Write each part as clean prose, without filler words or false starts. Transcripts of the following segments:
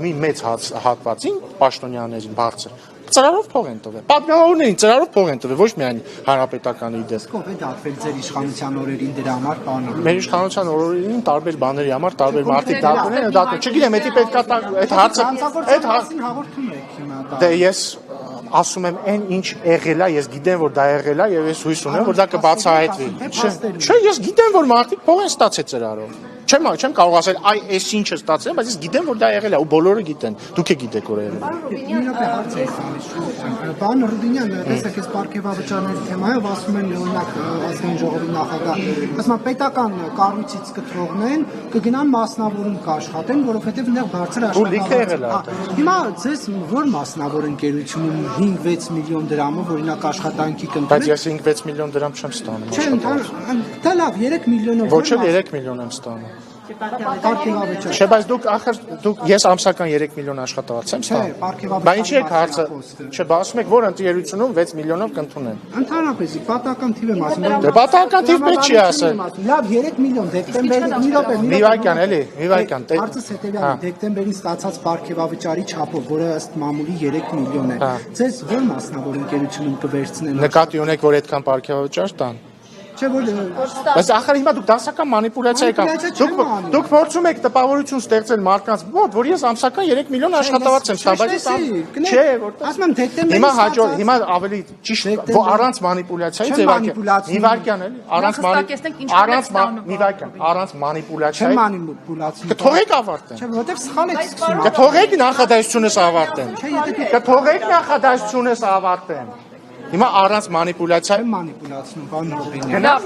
մի մեծ հատվածին պաշտոնյաներին բարձր ծրարով փող են տվել։ Պատգամավորներին ծրարով փող են տվել, ոչ միայն հանրապետականի դեպքում։ Ով է դատվել ձեր իշխանության օրերին դրա համար, պարոն։ Մեր իշխանության օրերին տարբեր բաների համար տարբեր մարդիկ դատում են, չգիտեմ, դա պետք է այդ հարցը հաղորդում եք հիմա։ Դե ես ասում եմ այն ինչ եղել է, ես գիտեմ որ դա եղել է եւ ես հույս ունեմ որ դա կբացահայտվի։ Չէ, ես գիտեմ որ մարդիկ փող են ստացել ծրարով։ Չեմ կարող ասել այ այս ինչը ստացել, բայց ես գիտեմ որ դա եղել է ու բոլորը գիտեն։ Դուք եք գիտեք որ եղել է։ Պարոն Ռուբինյան, տեսեք, այս պարգևավճարների թեմայով ասում են օրինակ ազգային ժողովի նախագահ, ասում են պետական կառույցից կտրողներն կգնան մասնավորում կաշխատեն, որովհետև նրանք բարձր աշխատանք։ Հիմա ձեզ որ մասնավոր ընկերությունում 5-6 միլիոն դրամով օրինակ աշխատանքի կընտրեն։ Բայց ես 5-6 միլիոն դրամ չեմ ստանում։ Չէ, դա լավ, 3 միլիոնով։ Ոչ էլ 3 միլիոն եմ ստանում։ Պարգևավճար։ Չէ, բայց դուք ես ամսական 3 միլիոն աշխատավարձ եմ ստանում։ Չէ, պարգևավճար։ Բայց ինչի եք հարցը։ Չէ, բա ասում եք որ ընկերությունում 6 միլիոնով կընդունեն։ Ընդհանրապես պատահական թիվ եմ ասում։ Դե պատահական թիվ պետք չի ասել։ Լավ, 3 միլիոն դեկտեմբերի մի րոպե։ Մի վայրկյան էլի, մի վայրկյան։ Հարցս հետևյալն է, դեկտեմբերին ստացած պարգևավճարի չափով, որը ըստ մամուլի 3 միլիոն է։ Ձեզ ո՞ր մասնավոր ընկերությունում կվերցնեն։ Նկատի ունեք որ այդքան պարգևավճար տան։ Չէ, որ Բայց ախր հիմա դուք դասական մանիպուլյացիա եք անում։ Դուք փորձում եք տպավորություն ստեղծել մարդկանց մոտ, որ ես ամսական 3 միլիոն աշխատավարձ եմ ստանում, բայց չէ, որտեղ ասում եմ դեկտեմբերի հիմա հաջորդ հիմա ավելի ճիշտ առանց մանիպուլյացիայի ձևակերպ։ Մի վայրկյան էլի, առանց մանիպուլյացիայի։ Չէ մանիպուլյացիա։ Կթողեք ավարտեն։ Չէ, որտեղ սխալ եք սկսում։ Կթողեք նախադասությունս ավարտեն։ Կթողեք նախադասությունս ավարտեն։ Հիմա առանց մանիպուլյացիա մանիպուլյացիա բան Ռոբինյան։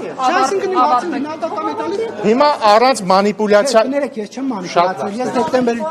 Հիմա առանց մանիպուլյացիա Կներեք, ես չեմ մանիպուլյացել, ես դեկտեմբերի